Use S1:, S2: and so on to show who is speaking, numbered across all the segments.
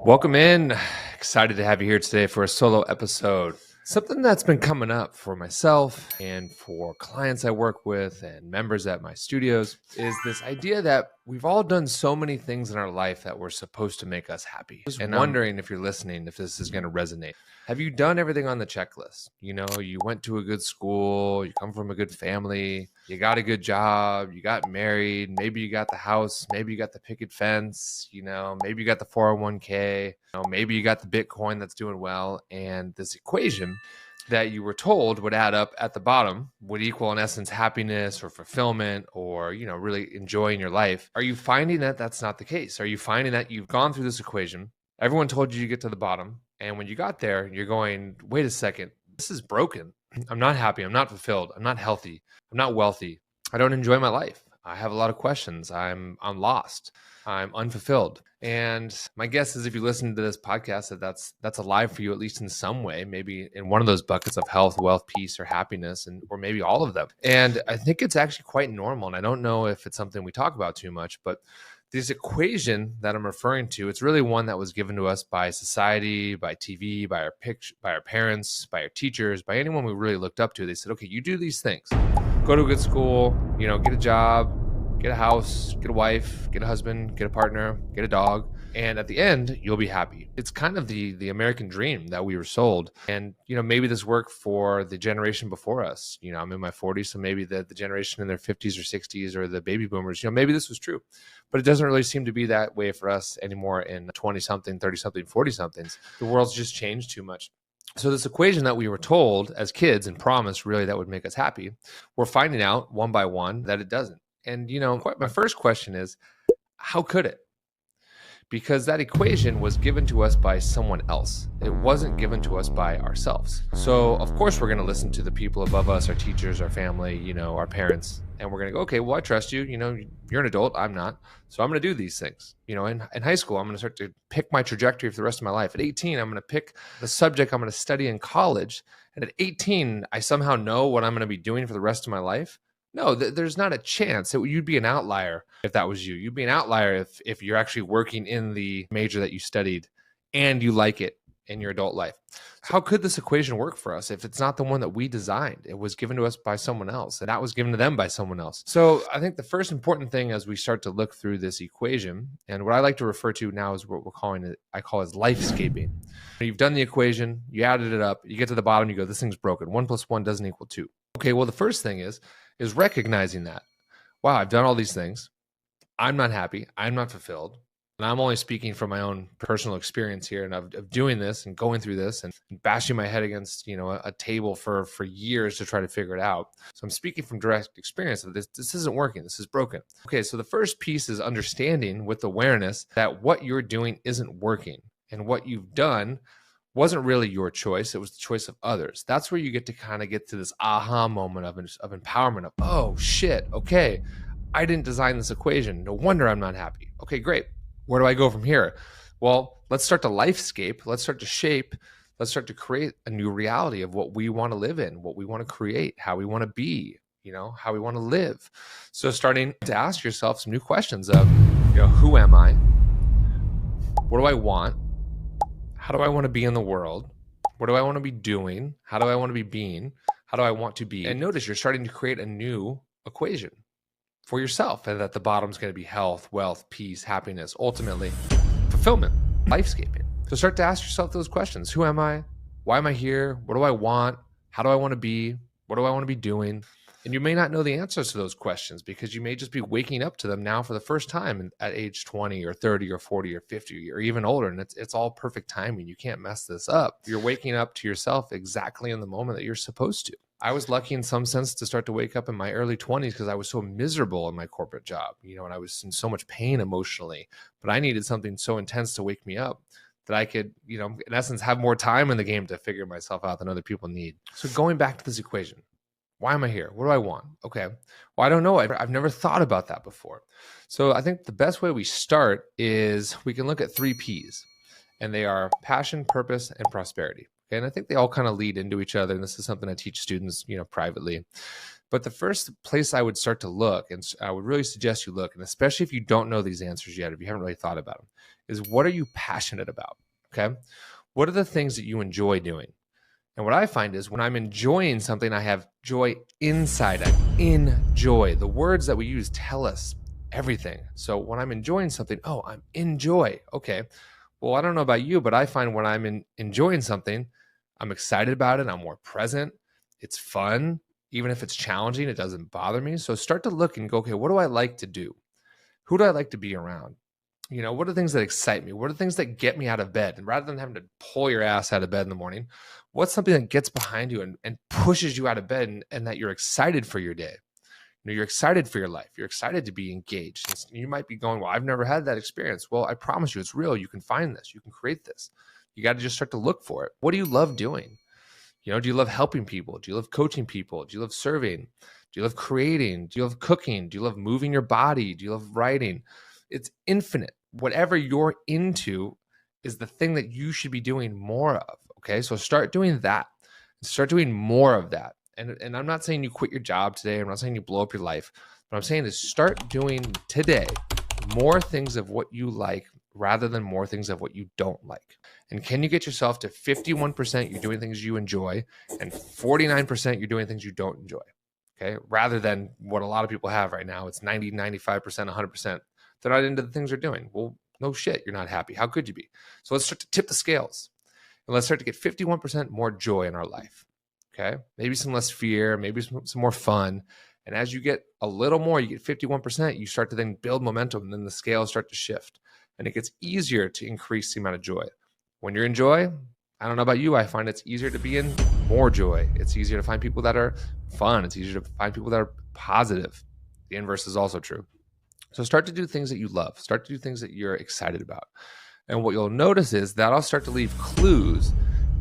S1: Welcome in. Excited to have you here today for a solo episode. Something that's been coming up for myself and for clients I work with and members at my studios is this idea that we've all done so many things in our life that were supposed to make us happy. And I'm wondering if you're listening, if this is going to resonate. Have you done everything on the checklist? You know, you went to a good school, you come from a good family, you got a good job, you got married, maybe you got the house, maybe you got the picket fence, maybe you got the 401k, maybe you got the Bitcoin that's doing well. And this equation that you were told would add up at the bottom would equal in essence happiness or fulfillment or, really enjoying your life. Are you finding that that's not the case? Are you finding that you've gone through this equation? Everyone told you to get to the bottom. And when you got there, you're going, wait a second, this is broken. I'm not happy. I'm not fulfilled. I'm not healthy. I'm not wealthy. I don't enjoy my life. I have a lot of questions. I'm lost. I'm unfulfilled. And my guess is if you listen to this podcast, that's alive for you, at least in some way, maybe in one of those buckets of health, wealth, peace, or happiness, or maybe all of them. And I think it's actually quite normal. And I don't know if it's something we talk about too much, but this equation that I'm referring to, it's really one that was given to us by society, by TV, by our parents, by our teachers, by anyone we really looked up to. They said, okay, you do these things. Go to a good school, get a job, get a house, get a wife, get a husband, get a partner, get a dog. And at the end, you'll be happy. It's kind of the American dream that we were sold. And, maybe this worked for the generation before us. I'm in my 40s, so maybe the generation in their 50s or 60s or the baby boomers, maybe this was true. But it doesn't really seem to be that way for us anymore in 20-something, 30-something, 40-somethings. The world's just changed too much. So this equation that we were told as kids and promised really that would make us happy, we're finding out one by one that it doesn't. And, my first question is, how could it? Because that equation was given to us by someone else. It wasn't given to us by ourselves. So, of course, we're going to listen to the people above us, our teachers, our family, our parents, and we're going to go, okay, well, I trust you. You're an adult. I'm not. So I'm going to do these things. In high school, I'm going to start to pick my trajectory for the rest of my life. At 18, I'm going to pick the subject I'm going to study in college. And at 18, I somehow know what I'm going to be doing for the rest of my life. No, there's not a chance. You'd be an outlier if that was you. You'd be an outlier if you're actually working in the major that you studied and you like it in your adult life. How could this equation work for us if it's not the one that we designed? It was given to us by someone else, and that was given to them by someone else. So I think the first important thing as we start to look through this equation, and what I like to refer to now is what I call as lifescaping. You've done the equation, you added it up, you get to the bottom, you go, this thing's broken. 1 + 1 doesn't equal 2. Okay, well, the first thing is recognizing that, wow, I've done all these things. I'm not happy. I'm not fulfilled. And I'm only speaking from my own personal experience here and of doing this and going through this and bashing my head against, a table for years to try to figure it out. So I'm speaking from direct experience that this isn't working. This is broken. Okay, so the first piece is understanding with awareness that what you're doing isn't working and what you've done wasn't really your choice. It was the choice of others. That's where you get to kind of get to this aha moment of empowerment of, oh shit, okay, I didn't design this equation. No wonder I'm not happy. Okay, great. Where do I go from here? Well, let's start to lifescape. Let's start to shape. Let's start to create a new reality of what we want to live in, what we want to create, how we want to be, how we want to live. So starting to ask yourself some new questions of, who am I? What do I want? How do I want to be in the world? What do I want to be doing? How do I want to be being? How do I want to be? And notice you're starting to create a new equation for yourself, and that the bottom is going to be health, wealth, peace, happiness, ultimately fulfillment, lifescaping. So start to ask yourself those questions. Who am I? Why am I here? What do I want? How do I want to be? What do I want to be doing? And you may not know the answers to those questions because you may just be waking up to them now for the first time at age 20 or 30 or 40 or 50 or even older. And it's all perfect timing. You can't mess this up. You're waking up to yourself exactly in the moment that you're supposed to. I was lucky in some sense to start to wake up in my early 20s because I was so miserable in my corporate job, and I was in so much pain emotionally, but I needed something so intense to wake me up that I could, in essence, have more time in the game to figure myself out than other people need. So going back to this equation, why am I here? What do I want? Okay. Well, I don't know. I've never thought about that before. So I think the best way we start is we can look at 3 P's, and they are passion, purpose, and prosperity. Okay. And I think they all kind of lead into each other. And this is something I teach students, privately. But the first place I would start to look, and I would really suggest you look, and especially if you don't know these answers yet, if you haven't really thought about them, is what are you passionate about? Okay. What are the things that you enjoy doing? And what I find is when I'm enjoying something, I have joy inside. I enjoy. The words that we use tell us everything. So when I'm enjoying something, oh, I'm in joy. Okay. Well, I don't know about you, but I find when I'm enjoying something, I'm excited about it. I'm more present. It's fun. Even if it's challenging, it doesn't bother me. So start to look and go, okay, what do I like to do? Who do I like to be around? What are the things that excite me? What are the things that get me out of bed? And rather than having to pull your ass out of bed in the morning, what's something that gets behind you and pushes you out of bed and that you're excited for your day? You're excited for your life. You're excited to be engaged. And you might be going, well, I've never had that experience. Well, I promise you it's real. You can find this. You can create this. You got to just start to look for it. What do you love doing? Do you love helping people? Do you love coaching people? Do you love serving? Do you love creating? Do you love cooking? Do you love moving your body? Do you love writing? It's infinite. Whatever you're into is the thing that you should be doing more of. Okay. So start doing that. Start doing more of that. And I'm not saying you quit your job today. I'm not saying you blow up your life. What I'm saying is start doing today more things of what you like rather than more things of what you don't like. And can you get yourself to 51% you're doing things you enjoy and 49% you're doing things you don't enjoy? Okay. Rather than what a lot of people have right now. It's 90, 95%, 100%. They're not into the things they're doing. Well, no shit, you're not happy. How could you be? So let's start to tip the scales and let's start to get 51% more joy in our life. Okay. Maybe some less fear, maybe some more fun. And as you get a little more, you get 51%, you start to then build momentum and then the scales start to shift and it gets easier to increase the amount of joy. When you're in joy, I don't know about you, I find it's easier to be in more joy. It's easier to find people that are fun. It's easier to find people that are positive. The inverse is also true. So start to do things that you love. Start to do things that you're excited about. And what you'll notice is that'll start to leave clues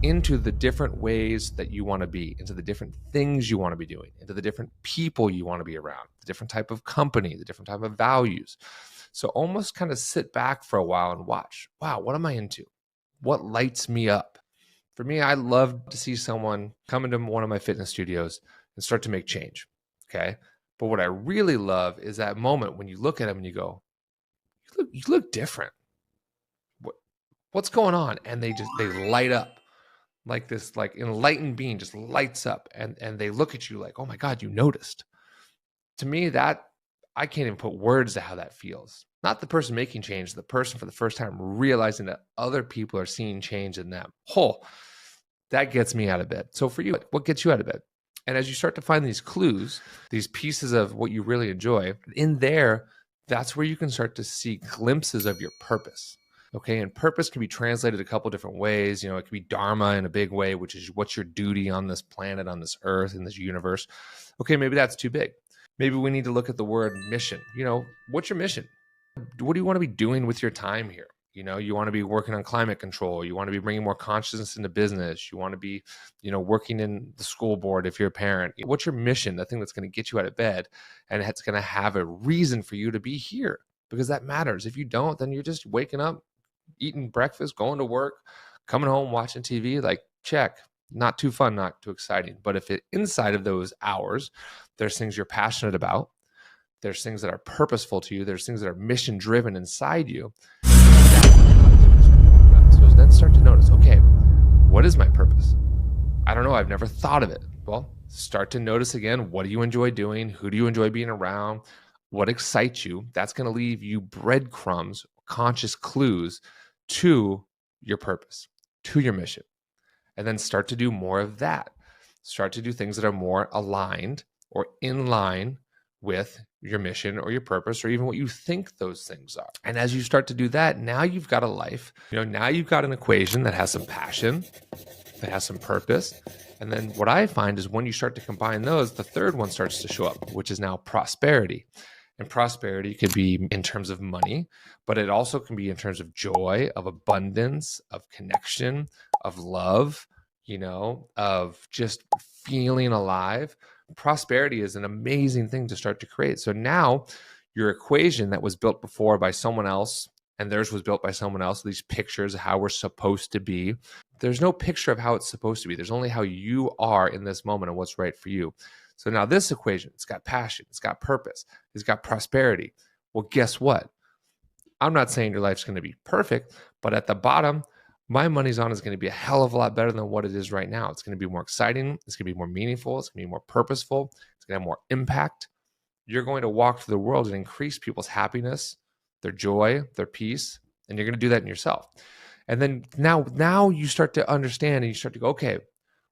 S1: into the different ways that you want to be, into the different things you want to be doing, into the different people you want to be around, the different type of company, the different type of values. So almost kind of sit back for a while and watch, wow, what am I into? What lights me up? For me, I love to see someone come into one of my fitness studios and start to make change. Okay. But what I really love is that moment when you look at them and you go, you look different. What's going on? And they light up. Like this, like enlightened being just lights up and they look at you like, oh my God, you noticed. To me, that I can't even put words to how that feels. Not the person making change, the person for the first time realizing that other people are seeing change in them. That gets me out of bed. So for you, what gets you out of bed? And as you start to find these clues, these pieces of what you really enjoy, in there, that's where you can start to see glimpses of your purpose. Okay. And purpose can be translated a couple different ways. It can be dharma in a big way, which is what's your duty on this planet, on this earth, in this universe. Okay. Maybe that's too big. Maybe we need to look at the word mission. What's your mission? What do you want to be doing with your time here? You want to be working on climate control. You want to be bringing more consciousness into business. You want to be, working in the school board if you're a parent. What's your mission? The thing that's going to get you out of bed and it's going to have a reason for you to be here, because that matters. If you don't, then you're just waking up, eating breakfast, going to work, coming home, watching TV, like check, not too fun, not too exciting. But if inside of those hours, there's things you're passionate about, there's things that are purposeful to you, there's things that are mission driven inside you. So then start to notice, okay, what is my purpose? I don't know. I've never thought of it. Well, start to notice again, what do you enjoy doing? Who do you enjoy being around? What excites you? That's going to leave you breadcrumbs, conscious clues to your purpose, to your mission. And then start to do more of that. Start to do things that are more aligned or in line with your mission or your purpose or even what you think those things are. And as you start to do that, now you've got a life, now you've got an equation that has some passion, that has some purpose. And then what I find is when you start to combine those, the third one starts to show up, which is now prosperity. And prosperity could be in terms of money, but it also can be in terms of joy, of abundance, of connection, of love, of just feeling alive. Prosperity is an amazing thing to start to create. So now your equation that was built before by someone else and theirs was built by someone else, these pictures of how we're supposed to be, there's no picture of how it's supposed to be. There's only how you are in this moment and what's right for you. So now this equation, it's got passion, it's got purpose, it's got prosperity. Well, guess what? I'm not saying your life's going to be perfect, but at the bottom, my money's on is going to be a hell of a lot better than what it is right now. It's going to be more exciting. It's going to be more meaningful. It's going to be more purposeful. It's going to have more impact. You're going to walk through the world and increase people's happiness, their joy, their peace, and you're going to do that in yourself. And then now you start to understand and you start to go, okay,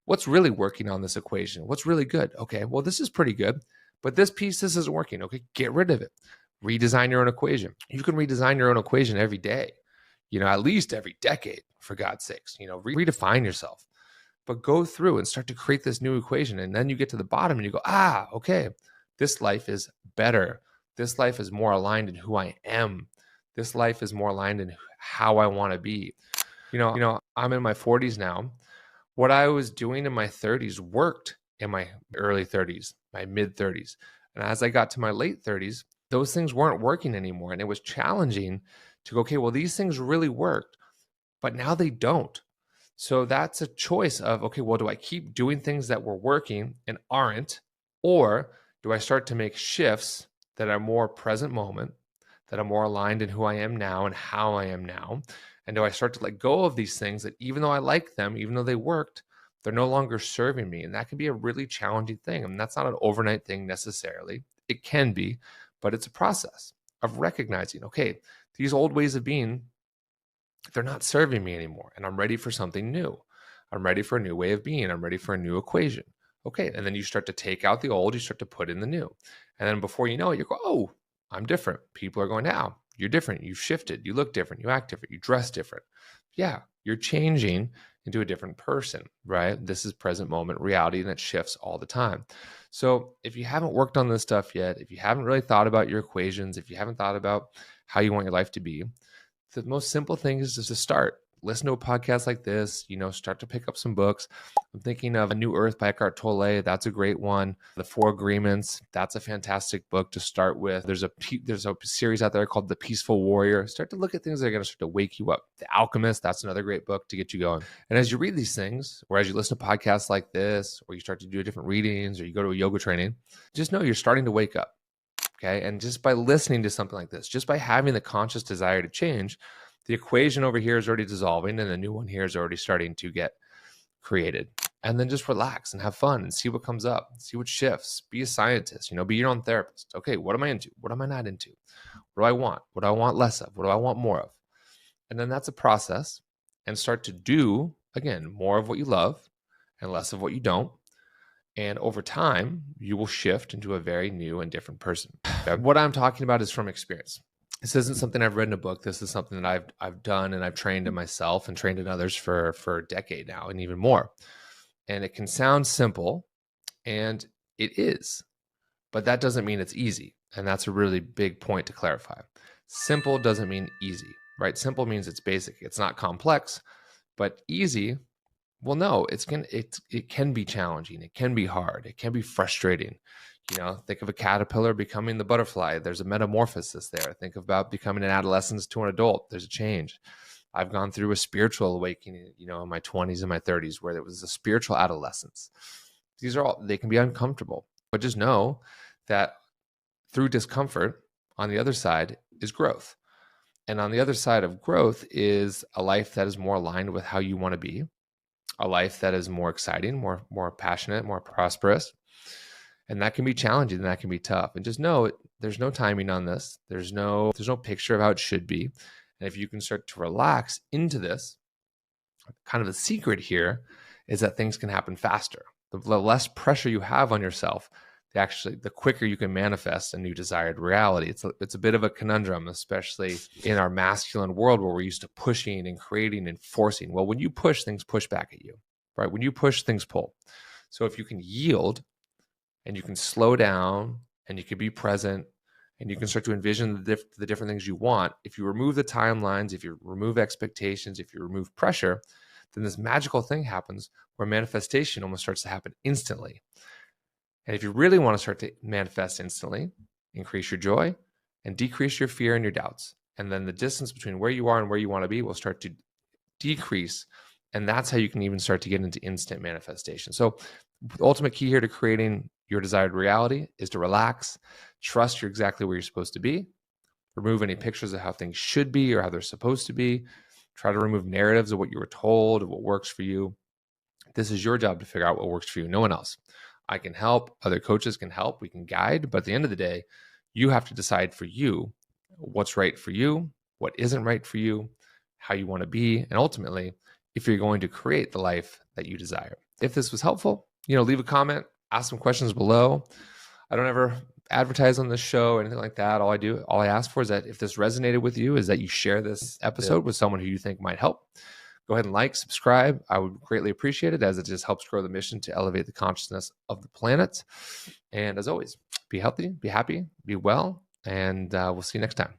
S1: what's really working on this equation? What's really good? Okay, well, this is pretty good, but this isn't working. Okay, get rid of it. Redesign your own equation. You can redesign your own equation every day, at least every decade, for God's sakes. Redefine yourself, but go through and start to create this new equation. And then you get to the bottom and you go, okay, this life is better. This life is more aligned in who I am. This life is more aligned in how I want to be. I'm in my 40s now. What I was doing in my 30s worked in my early 30s, my mid 30s. And as I got to my late 30s, those things weren't working anymore. And it was challenging to go, okay, well, these things really worked, but now they don't. So that's a choice of, okay, well, do I keep doing things that were working and aren't, or do I start to make shifts that are more present moment, that are more aligned in who I am now and how I am now? And do I start to let go of these things that even though I like them, even though they worked, they're no longer serving me? And that can be a really challenging thing. And that's not an overnight thing necessarily. It can be, but it's a process of recognizing, okay, these old ways of being, they're not serving me anymore. And I'm ready for something new. I'm ready for a new way of being. I'm ready for a new equation. Okay. And then you start to take out the old, you start to put in the new. And then before you know it, you go, oh, I'm different. People are going, now you're different. You've shifted. You look different. You act different. You dress different. Yeah. You're changing into a different person, right? This is present moment reality, and it shifts all the time. So if you haven't worked on this stuff yet, if you haven't really thought about your equations, if you haven't thought about how you want your life to be, the most simple thing is just to start. Listen to a podcast like this, start to pick up some books. I'm thinking of A New Earth by Eckhart Tolle. That's a great one. The Four Agreements. That's a fantastic book to start with. There's a series out there called The Peaceful Warrior. Start to look at things that are going to start to wake you up. The Alchemist. That's another great book to get you going. And as you read these things, or as you listen to podcasts like this, or you start to do different readings, or you go to a yoga training, just know you're starting to wake up. Okay. And just by listening to something like this, just by having the conscious desire to change, the equation over here is already dissolving and the new one here is already starting to get created. And then just relax and have fun and see what comes up, see what shifts. Be a scientist, be your own therapist. Okay, what am I into? What am I not into? What do I want? What do I want less of? What do I want more of? And then that's a process, and start to do, again, more of what you love and less of what you don't. And over time, you will shift into a very new and different person. Okay? What I'm talking about is from experience. This isn't something I've read in a book. This is something that I've done, and I've trained in myself and trained in others for a decade now and even more. And it can sound simple, and it is, but that doesn't mean it's easy. And that's a really big point to clarify. Simple doesn't mean easy, right? Simple means it's basic. It's not complex, but easy, well, no, it can be challenging. It can be hard. It can be frustrating. Think of a caterpillar becoming the butterfly. There's a metamorphosis there. Think about becoming an adolescent to an adult. There's a change. I've gone through a spiritual awakening, in my 20s and my 30s, where there was a spiritual adolescence. They can be uncomfortable, but just know that through discomfort, on the other side is growth. And on the other side of growth is a life that is more aligned with how you want to be, a life that is more exciting, more passionate, more prosperous. And that can be challenging and that can be tough. And just know there's no timing on this. There's no picture of how it should be. And if you can start to relax into this, kind of the secret here is that things can happen faster. The less pressure you have on yourself, the quicker you can manifest a new desired reality. It's a bit of a conundrum, especially in our masculine world where we're used to pushing and creating and forcing. Well, when you push, things push back at you, right? When you push, things pull. So if you can yield, and you can slow down, and you can be present, and you can start to envision the different things you want. If you remove the timelines, if you remove expectations, if you remove pressure, then this magical thing happens where manifestation almost starts to happen instantly. And if you really want to start to manifest instantly, increase your joy and decrease your fear and your doubts. And then the distance between where you are and where you want to be will start to decrease. And that's how you can even start to get into instant manifestation. So The ultimate key here to creating your desired reality is to relax, trust you're exactly where you're supposed to be, remove any pictures of how things should be or how they're supposed to be, try to remove narratives of what you were told, of what works for you. This is your job to figure out what works for you, no one else. I can help, other coaches can help, we can guide, but at the end of the day, you have to decide for you what's right for you, what isn't right for you, how you want to be, and ultimately, if you're going to create the life that you desire. If this was helpful, leave a comment, ask some questions below. I don't ever advertise on this show or anything like that. All I ask for is that if this resonated with you, is that you share this episode with someone who you think might help. Go ahead and like, subscribe. I would greatly appreciate it, as it just helps grow the mission to elevate the consciousness of the planet. And as always, be healthy, be happy, be well, and we'll see you next time.